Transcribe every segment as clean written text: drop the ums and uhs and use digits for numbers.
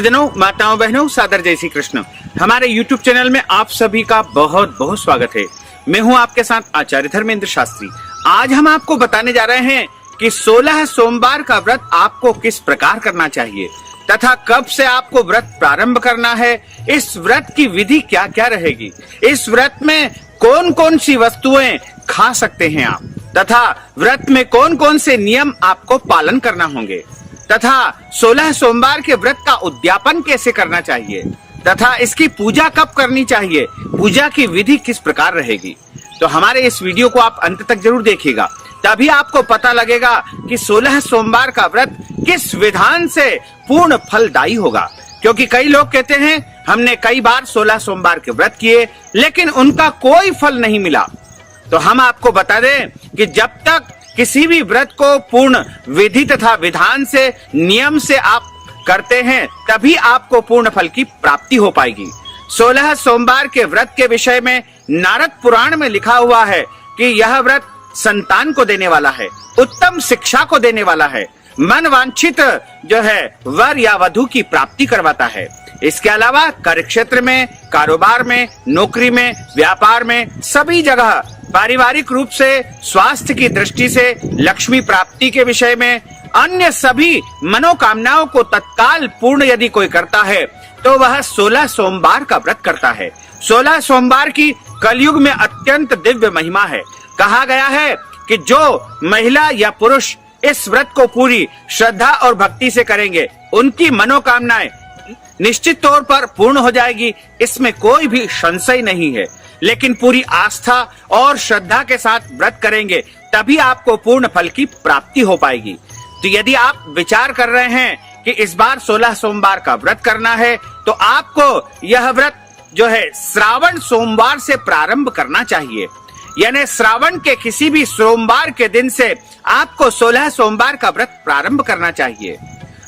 गुरुजनों, माताओं, बहनों, सादर जय श्री कृष्ण। हमारे YouTube चैनल में आप सभी का बहुत बहुत स्वागत है। मैं हूं आपके साथ आचार्य धर्मेंद्र शास्त्री। आज हम आपको बताने जा रहे हैं कि 16 सोमवार का व्रत आपको किस प्रकार करना चाहिए तथा कब से आपको व्रत प्रारंभ करना है। इस व्रत की विधि क्या क्या रहेगी, इस व्रत में कौन कौन सी वस्तुएं खा सकते हैं आप, तथा व्रत में कौन कौन से नियम आपको पालन करना होंगे, तथा 16 सोमवार के व्रत का उद्यापन कैसे करना चाहिए, तथा इसकी पूजा कब करनी चाहिए, पूजा की विधि किस प्रकार रहेगी। तो हमारे इस वीडियो को आप अंत तक जरूर देखिएगा, तभी आपको पता लगेगा कि 16 सोमवार का व्रत किस विधान से पूर्ण फलदायी होगा। क्योंकि कई लोग कहते हैं हमने कई बार 16 सोमवार के व्रत किए लेकिन उनका कोई फल नहीं मिला। तो हम आपको बता दें कि जब तक किसी भी व्रत को पूर्ण विधि तथा विधान से, नियम से आप करते हैं तभी आपको पूर्ण फल की प्राप्ति हो पाएगी। 16 सोमवार के व्रत के विषय में नारद पुराण में लिखा हुआ है कि यह व्रत संतान को देने वाला है, उत्तम शिक्षा को देने वाला है, मन वांछित जो है वर या वधु की प्राप्ति करवाता है। इसके अलावा कार्य क्षेत्र में, कारोबार में, नौकरी में, व्यापार में, सभी जगह पारिवारिक रूप से, स्वास्थ्य की दृष्टि से, लक्ष्मी प्राप्ति के विषय में, अन्य सभी मनोकामनाओं को तत्काल पूर्ण यदि कोई करता है तो वह 16 सोमवार का व्रत करता है। 16 सोमवार की कलयुग में अत्यंत दिव्य महिमा है। कहा गया है कि जो महिला या पुरुष इस व्रत को पूरी श्रद्धा और भक्ति से करेंगे उनकी मनोकामनाएं निश्चित तौर पर पूर्ण हो जाएगी, इसमें कोई भी संशय नहीं है। लेकिन पूरी आस्था और श्रद्धा के साथ व्रत करेंगे तभी आपको पूर्ण फल की प्राप्ति हो पाएगी। तो यदि आप विचार कर रहे हैं कि इस बार 16 सोमवार का व्रत करना है तो आपको यह व्रत जो है श्रावण सोमवार से प्रारंभ करना चाहिए। यानी श्रावण के किसी भी सोमवार के दिन से आपको 16 सोमवार का व्रत प्रारंभ करना चाहिए।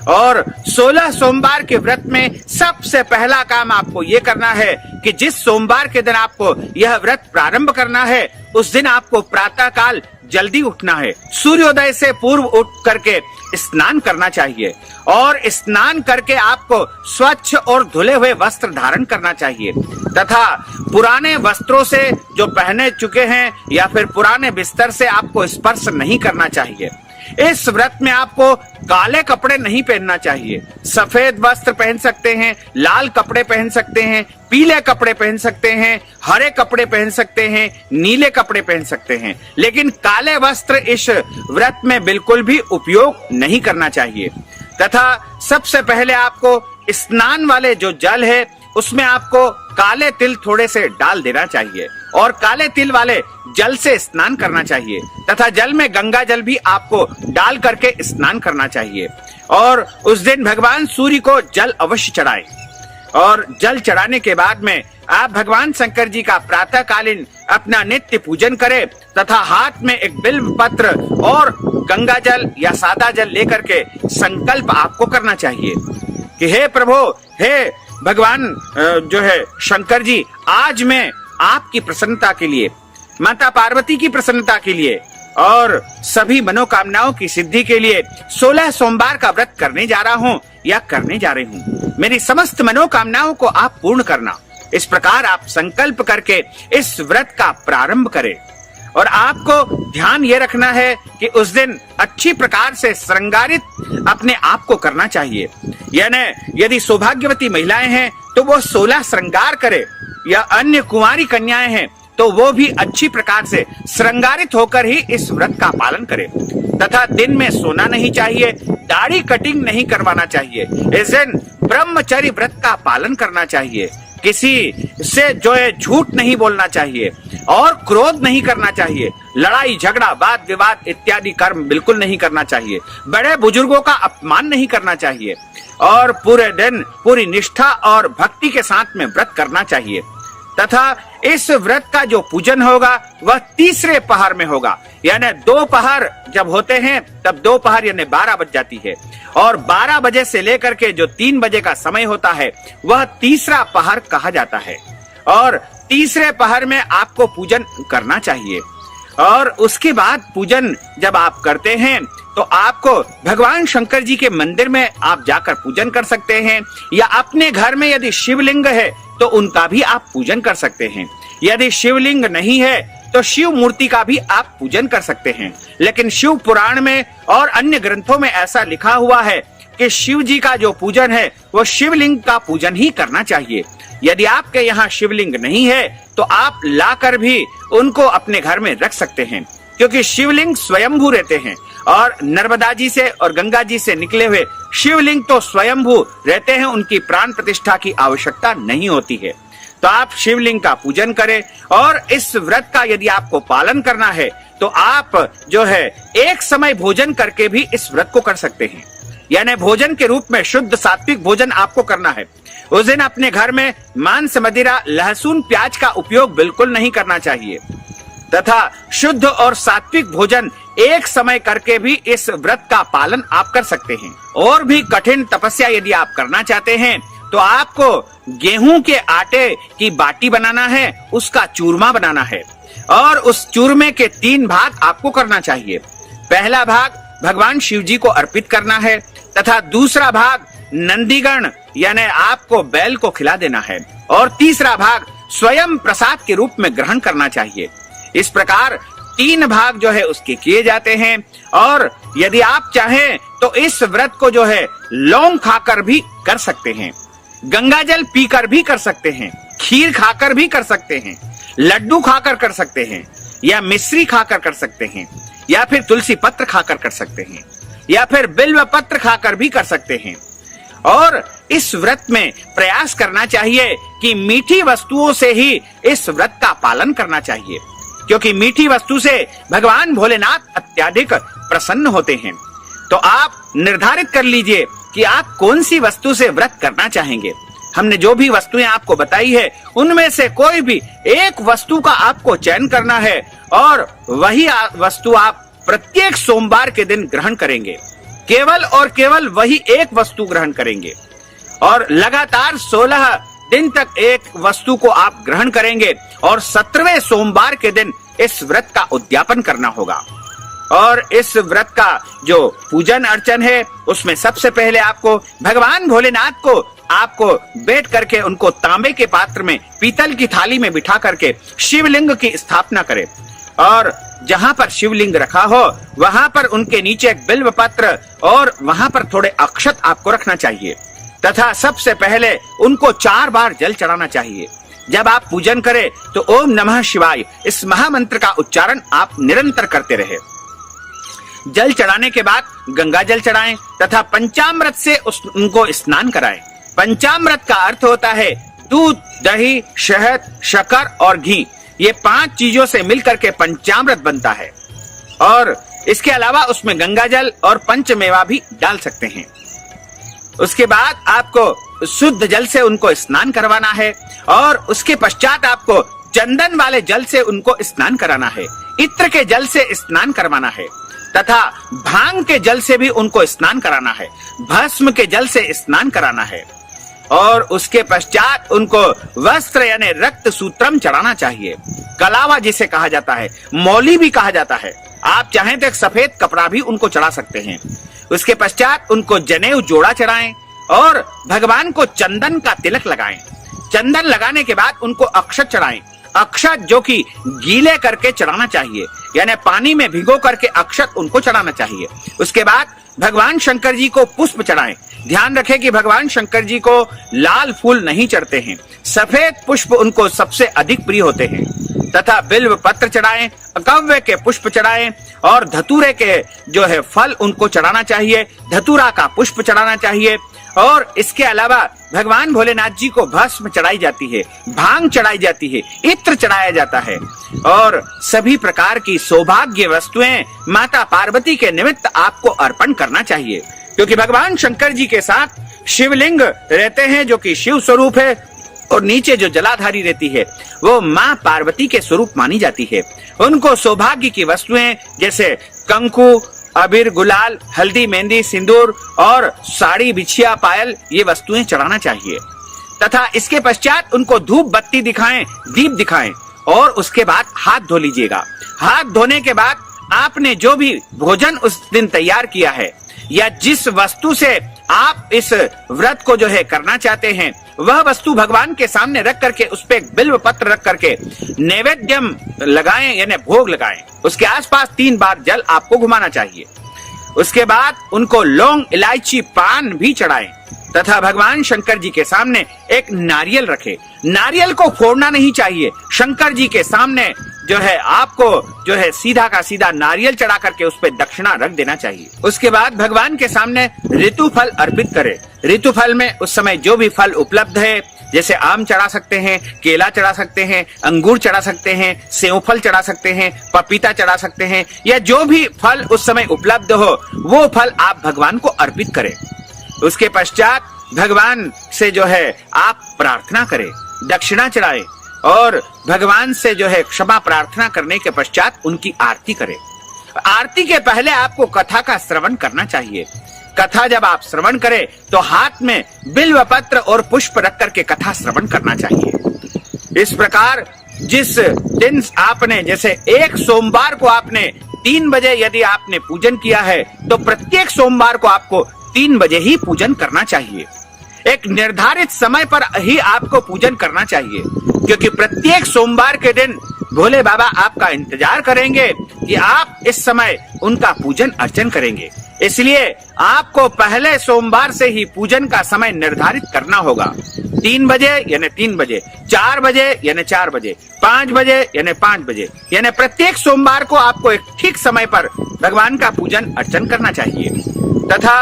और 16 सोमवार के व्रत में सबसे पहला काम आपको ये करना है कि जिस सोमवार के दिन आपको यह व्रत प्रारंभ करना है उस दिन आपको प्रातः काल जल्दी उठना है। सूर्योदय से पूर्व उठ करके स्नान करना चाहिए और स्नान करके आपको स्वच्छ और धुले हुए वस्त्र धारण करना चाहिए तथा पुराने वस्त्रों से जो पहने चुके हैं या फिर पुराने बिस्तर से आपको स्पर्श नहीं करना चाहिए। इस व्रत में आपको काले कपड़े नहीं पहनना चाहिए। सफेद वस्त्र पहन सकते हैं, लाल कपड़े पहन सकते हैं, पीले कपड़े पहन सकते हैं, हरे कपड़े पहन सकते हैं, नीले कपड़े पहन सकते हैं, लेकिन काले वस्त्र इस व्रत में बिल्कुल भी उपयोग नहीं करना चाहिए। तथा सबसे पहले आपको स्नान वाले जो जल है उसमें आपको काले तिल थोड़े से डाल देना चाहिए और काले तिल वाले जल से स्नान करना चाहिए तथा जल में गंगा जल भी आपको डाल करके स्नान करना चाहिए। और उस दिन भगवान सूर्य को जल अवश्य चढ़ाएं और जल चढ़ाने के बाद में आप भगवान शंकर जी का प्रातःकालीन अपना नित्य पूजन करें तथा हाथ में एक बिल्व पत्र और गंगा जल या सादा जल लेकर के संकल्प आपको करना चाहिए कि हे प्रभु, हे भगवान जो है शंकर जी, आज मैं आपकी प्रसन्नता के लिए, माता पार्वती की प्रसन्नता के लिए और सभी मनोकामनाओं की सिद्धि के लिए 16 सोमवार का व्रत करने जा रहा हूँ या करने जा रही हूँ। मेरी समस्त मनोकामनाओं को आप पूर्ण करना। इस प्रकार आप संकल्प करके इस व्रत का प्रारंभ करें। और आपको ध्यान ये रखना है कि उस दिन अच्छी प्रकार से श्रृंगारित अपने आप को करना चाहिए। यानी यदि सौभाग्यवती महिलाएं हैं तो वो 16 श्रृंगार करे, या अन्य कुंवारी कन्याएं हैं तो वो भी अच्छी प्रकार से श्रृंगारित होकर ही इस व्रत का पालन करे। तथा दिन में सोना नहीं चाहिए, दाढ़ी कटिंग नहीं करवाना चाहिए। इस दिन ब्रह्मचर्य व्रत का पालन करना चाहिए। किसी से जो है झूठ नहीं बोलना चाहिए और क्रोध नहीं करना चाहिए। लड़ाई झगड़ा, वाद विवाद इत्यादि कर्म बिल्कुल नहीं करना चाहिए। बड़े बुजुर्गों का अपमान नहीं करना चाहिए और पूरे दिन पूरी निष्ठा और भक्ति के साथ में व्रत करना चाहिए। तथा इस व्रत का जो पूजन होगा वह तीसरे पहर में होगा। यानी 2 पहर जब होते हैं तब 2 पहर यानी 12 बज जाती है और 12 बजे से लेकर के जो 3 बजे का समय होता है वह तीसरा पहर कहा जाता है। और तीसरे पहर में आपको पूजन करना चाहिए। और उसके बाद पूजन जब आप करते हैं तो आपको भगवान शंकर जी के मंदिर में आप जाकर पूजन कर सकते हैं, या अपने घर में यदि शिवलिंग है तो उनका भी आप पूजन कर सकते हैं। यदि शिवलिंग नहीं है तो शिव मूर्ति का भी आप पूजन कर सकते हैं। लेकिन शिव पुराण में और अन्य ग्रंथों में ऐसा लिखा हुआ है कि शिव जी का जो पूजन है वो शिवलिंग का पूजन ही करना चाहिए। यदि आपके यहाँ शिवलिंग नहीं है तो आप लाकर भी उनको अपने घर में रख सकते हैं, क्योंकि शिवलिंग स्वयंभू रहते हैं और नर्मदा जी से और गंगा जी से निकले हुए शिवलिंग तो स्वयंभू रहते हैं, उनकी प्राण प्रतिष्ठा की आवश्यकता नहीं होती है। तो आप शिवलिंग का पूजन करें, और इस व्रत का यदि आपको पालन करना है तो आप जो है एक समय भोजन करके भी इस व्रत को कर सकते हैं। यानी भोजन के रूप में शुद्ध सात्विक भोजन आपको करना है। उस दिन अपने घर में मांस, मदिरा, लहसुन, प्याज का उपयोग बिल्कुल नहीं करना चाहिए, तथा शुद्ध और सात्विक भोजन एक समय करके भी इस व्रत का पालन आप कर सकते हैं। और भी कठिन तपस्या यदि आप करना चाहते हैं तो आपको गेहूं के आटे की बाटी बनाना है, उसका चूरमा बनाना है, और उस चूरमे के 3 भाग आपको करना चाहिए। पहला भाग भगवान शिव जी को अर्पित करना है, तथा दूसरा भाग नंदीगण यानी आपको बैल को खिला देना है, और तीसरा भाग स्वयं प्रसाद के रूप में ग्रहण करना चाहिए। इस प्रकार 3 भाग जो है उसके किए जाते हैं। और यदि आप चाहें तो इस व्रत को जो है लौंग खाकर भी कर सकते हैं, गंगा जल पीकर भी कर सकते हैं, खीर खाकर भी कर सकते हैं, लड्डू खाकर कर सकते हैं, या मिश्री खाकर कर सकते हैं, या फिर तुलसी पत्र खाकर कर सकते हैं, या फिर बिल्व पत्र खाकर भी कर सकते हैं। और इस व्रत में प्रयास करना चाहिए कि मीठी वस्तुओं से ही इस व्रत का पालन करना चाहिए, क्योंकि मीठी वस्तु से भगवान भोलेनाथ अत्यधिक प्रसन्न होते हैं। तो आप निर्धारित कर लीजिए कि आप कौन सी वस्तु से व्रत करना चाहेंगे। हमने जो भी वस्तुएं आपको बताई है उनमें से कोई भी एक वस्तु का आपको चयन करना है, और वही वस्तु आप प्रत्येक सोमवार के दिन ग्रहण करेंगे। केवल और केवल वही एक वस्तु ग्रहण करेंगे, और लगातार 16 दिन तक एक वस्तु को आप ग्रहण करेंगे, और 17वें सोमवार के दिन इस व्रत का उद्यापन करना होगा। और इस व्रत का जो पूजन अर्चन है उसमें सबसे पहले आपको भगवान भोलेनाथ को आपको बैठ करके उनको तांबे के पात्र में, पीतल की थाली में बिठा करके शिवलिंग की स्थापना करें, और जहां पर शिवलिंग रखा हो वहां पर उनके नीचे एक बिल्व पत्र और वहां पर थोड़े अक्षत आपको रखना चाहिए, तथा सबसे पहले उनको 4 बार जल चढ़ाना चाहिए। जब आप पूजन करें तो ओम नमः शिवाय इस महामंत्र का उच्चारण आप निरंतर करते रहे। जल चढ़ाने के बाद गंगा जल चढ़ाएं तथा पंचामृत से उनको स्नान कराएं। पंचामृत का अर्थ होता है दूध, दही, शहद, शक्कर और घी। ये 5 चीजों से मिलकर के पंचामृत बनता है, और इसके अलावा उसमें गंगा जल और पंचमेवा भी डाल सकते हैं। उसके बाद आपको शुद्ध जल से उनको स्नान करवाना है, और उसके पश्चात आपको चंदन वाले जल से उनको स्नान कराना है, इत्र के जल से स्नान करवाना है, तथा भांग के जल से भी उनको स्नान कराना है, भस्म के जल से स्नान कराना है, और उसके पश्चात उनको वस्त्र यानी रक्त सूत्रम चढ़ाना चाहिए। कलावा जिसे कहा जाता है, मौली भी कहा जाता है। आप चाहें तो एक सफेद कपड़ा भी उनको चढ़ा सकते हैं। उसके पश्चात उनको जनेऊ जोड़ा चढ़ाएं और भगवान को चंदन का तिलक लगाएं। चंदन लगाने के बाद उनको अक्षत चढ़ाएं। अक्षत जो कि गीले करके चढ़ाना चाहिए, यानी पानी में भिगो करके अक्षत उनको चढ़ाना चाहिए। उसके बाद भगवान शंकर जी को पुष्प चढ़ाएं। ध्यान रखें कि भगवान शंकर जी को लाल फूल नहीं चढ़ते हैं, सफेद पुष्प उनको सबसे अधिक प्रिय होते हैं, तथा बिल्व पत्र चढ़ाएं, कव्य के पुष्प चढ़ाएं, और धतूरे के जो है फल उनको चढ़ाना चाहिए, धतूरा का पुष्प चढ़ाना चाहिए। और इसके अलावा भगवान भोलेनाथ जी को भस्म चढ़ाई जाती है, भांग चढ़ाई जाती है, इत्र चढ़ाया जाता है, और सभी प्रकार की सौभाग्य वस्तुएं माता पार्वती के निमित्त आपको अर्पण करना चाहिए, क्योंकि भगवान शंकर जी के साथ शिवलिंग रहते हैं जो कि शिव स्वरूप है, और नीचे जो जलाधारी रहती है वो माँ पार्वती के स्वरूप मानी जाती है। उनको सौभाग्य की वस्तुएं जैसे कंकु, अबीर, गुलाल, हल्दी, मेहंदी, सिंदूर और साड़ी, बिछिया, पायल ये वस्तुएं चढ़ाना चाहिए, तथा इसके पश्चात उनको धूप बत्ती दिखाएं, दीप दिखाएं, और उसके बाद हाथ धो लीजिएगा। हाथ धोने के बाद आपने जो भी भोजन उस दिन तैयार किया है या जिस वस्तु से आप इस व्रत को जो है करना चाहते हैं, वह वस्तु भगवान के सामने रख करके उस पे एक बिल्व पत्र रख करके नैवेद्यम लगाएं यानी भोग लगाएं। उसके आसपास 3 बार जल आपको घुमाना चाहिए। उसके बाद उनको लौंग, इलायची, पान भी चढ़ाएं तथा भगवान शंकर जी के सामने एक नारियल रखें। नारियल को फोड़ना नहीं चाहिए। शंकर जी के सामने जो है आपको जो है सीधा का सीधा नारियल चढ़ा करके उस पे दक्षिणा रख देना चाहिए। उसके बाद भगवान के सामने ऋतु फल अर्पित करें। ऋतु फल में उस समय जो भी फल उपलब्ध है, जैसे आम चढ़ा सकते हैं, केला चढ़ा सकते हैं, अंगूर चढ़ा सकते हैं, सेव फल चढ़ा सकते हैं, पपीता चढ़ा सकते हैं, या जो भी फल उस समय उपलब्ध हो वो फल आप भगवान को अर्पित करें। उसके पश्चात भगवान से जो है आप प्रार्थना करें, दक्षिणा चढ़ाएं और भगवान से जो है क्षमा प्रार्थना करने के पश्चात उनकी आरती करें। आरती के पहले आपको कथा का श्रवण करना चाहिए। कथा जब आप श्रवण करें तो हाथ में बिल्व पत्र और पुष्प रख करके कथा श्रवण करना चाहिए। इस प्रकार जिस दिन आपने, जैसे एक सोमवार को आपने 3 बजे यदि आपने पूजन किया है तो प्रत्येक सोमवार को आपको 3 बजे ही पूजन करना चाहिए। एक निर्धारित समय पर ही आपको पूजन करना चाहिए, क्योंकि प्रत्येक सोमवार के दिन भोले बाबा आपका इंतजार करेंगे कि आप इस समय उनका पूजन अर्चन करेंगे। इसलिए आपको पहले सोमवार से ही पूजन का समय निर्धारित करना होगा। 3 बजे यानी 3 बजे, 4 बजे यानी 4 बजे, 5 बजे यानी 5 बजे, यानी प्रत्येक सोमवार को आपको एक ठीक समय पर भगवान का पूजन अर्चन करना चाहिए। तथा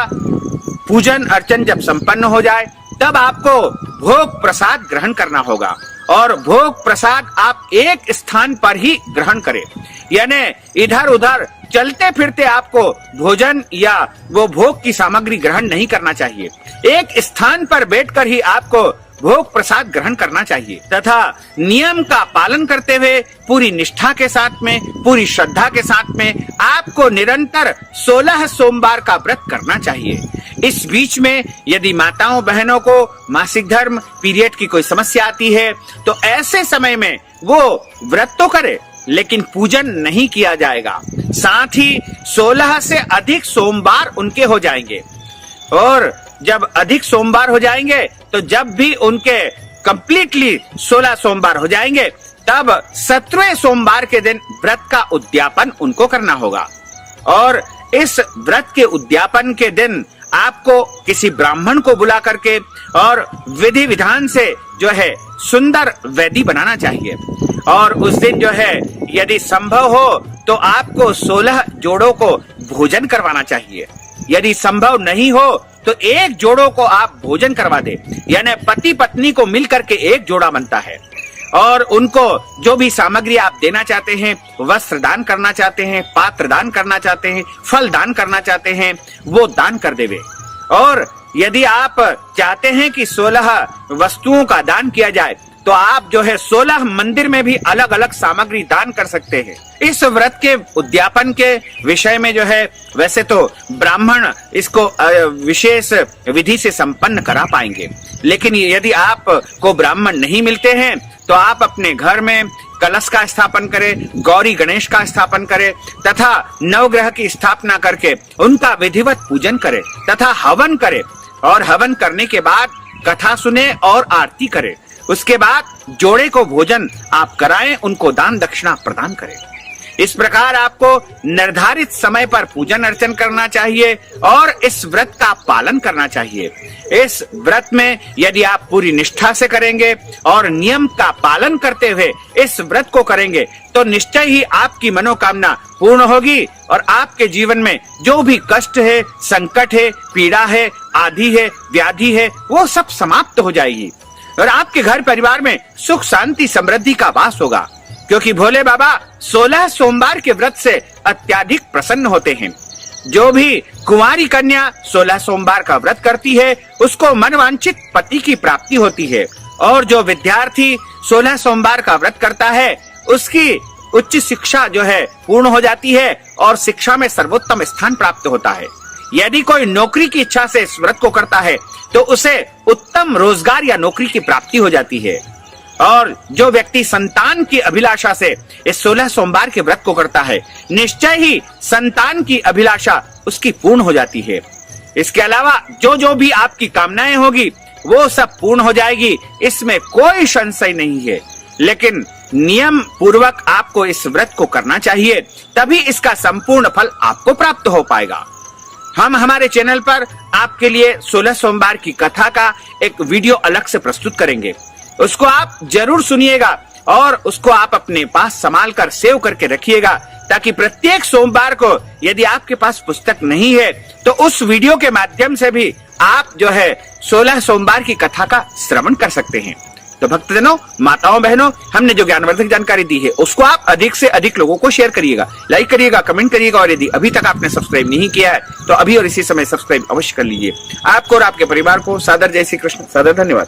पूजन अर्चन जब संपन्न हो जाए तब आपको भोग प्रसाद ग्रहण करना होगा और भोग प्रसाद आप एक स्थान पर ही ग्रहण करें, यानी इधर उधर चलते फिरते आपको भोजन या वो भोग की सामग्री ग्रहण नहीं करना चाहिए। एक स्थान पर बैठकर ही आपको भोग प्रसाद ग्रहण करना चाहिए तथा नियम का पालन करते हुए पूरी निष्ठा के साथ में, पूरी श्रद्धा के साथ में आपको निरंतर 16 सोमवार का व्रत करना चाहिए। इस बीच में यदि माताओं बहनों को मासिक धर्म, पीरियड की कोई समस्या आती है तो ऐसे समय में वो व्रत तो करे लेकिन पूजन नहीं किया जाएगा। साथ ही 16 से अधिक सोमवार उनके हो जाएंगे और जब अधिक सोमवार हो जाएंगे तो जब भी उनके कंप्लीटली 16 सोमवार हो जाएंगे तब 17वें सोमवार के दिन व्रत का उद्यापन उनको करना होगा। और इस व्रत के उद्यापन के दिन आपको किसी ब्राह्मण को बुला करके और विधि विधान से जो है सुंदर वेदी बनाना चाहिए। और उस दिन जो है यदि संभव हो तो आपको 16 जोड़ों को भोजन करवाना चाहिए। यदि संभव नहीं हो तो एक जोड़ों को आप भोजन करवा दे, यानी पति पत्नी को मिलकर के एक जोड़ा बनता है और उनको जो भी सामग्री आप देना चाहते हैं, वस्त्र दान करना चाहते हैं, पात्र दान करना चाहते हैं, फल दान करना चाहते हैं, वो दान कर देवे। और यदि आप चाहते हैं कि 16 वस्तुओं का दान किया जाए तो आप जो है 16 मंदिर में भी अलग अलग सामग्री दान कर सकते हैं। इस व्रत के उद्यापन के विषय में जो है वैसे तो ब्राह्मण इसको विशेष विधि से संपन्न करा पाएंगे, लेकिन यदि आप को ब्राह्मण नहीं मिलते हैं तो आप अपने घर में कलश का स्थापन करें, गौरी गणेश का स्थापन करें तथा नवग्रह की स्थापना करके उनका विधिवत पूजन करें तथा हवन करें और हवन करने के बाद कथा सुने और आरती करें। उसके बाद जोड़े को भोजन आप कराएं, उनको दान दक्षिणा प्रदान करें। इस प्रकार आपको निर्धारित समय पर पूजन अर्चन करना चाहिए और इस व्रत का पालन करना चाहिए। इस व्रत में यदि आप पूरी निष्ठा से करेंगे और नियम का पालन करते हुए इस व्रत को करेंगे तो निश्चय ही आपकी मनोकामना पूर्ण होगी और आपके जीवन में जो भी कष्ट है, संकट है, पीड़ा है, आदि है, व्याधि है, वो सब समाप्त हो जाएगी और आपके घर परिवार में सुख शांति समृद्धि का वास होगा, क्योंकि भोले बाबा 16 सोमवार के व्रत से अत्यधिक प्रसन्न होते हैं। जो भी कुंवारी कन्या 16 सोमवार का व्रत करती है उसको मनवांछित पति की प्राप्ति होती है और जो विद्यार्थी 16 सोमवार का व्रत करता है उसकी उच्च शिक्षा जो है पूर्ण हो जाती है और शिक्षा में सर्वोत्तम स्थान प्राप्त होता है। यदि कोई नौकरी की इच्छा से इस व्रत को करता है तो उसे उत्तम रोजगार या नौकरी की प्राप्ति हो जाती है। और जो व्यक्ति संतान की अभिलाषा से इस 16 सोमवार के व्रत को करता है, निश्चय ही संतान की अभिलाषा उसकी पूर्ण हो जाती है। इसके अलावा जो जो भी आपकी कामनाएं होगी वो सब पूर्ण हो जाएगी, इसमें कोई संशय नहीं है। लेकिन नियम पूर्वक आपको इस व्रत को करना चाहिए, तभी इसका संपूर्ण फल आपको प्राप्त हो पाएगा। हम हमारे चैनल पर आपके लिए 16 सोमवार की कथा का एक वीडियो अलग से प्रस्तुत करेंगे, उसको आप जरूर सुनिएगा और उसको आप अपने पास संभाल कर सेव करके रखिएगा, ताकि प्रत्येक सोमवार को यदि आपके पास पुस्तक नहीं है तो उस वीडियो के माध्यम से भी आप जो है 16 सोमवार की कथा का श्रवण कर सकते हैं। तो भक्तजनों, माताओं, बहनों, हमने जो ज्ञानवर्धक जानकारी दी है उसको आप अधिक से अधिक लोगों को शेयर करिएगा, लाइक करिएगा, कमेंट करिएगा, और यदि अभी तक आपने सब्सक्राइब नहीं किया है तो अभी और इसी समय सब्सक्राइब अवश्य कर लीजिए। आपको और आपके परिवार को सादर जय श्री कृष्ण, सादर धन्यवाद।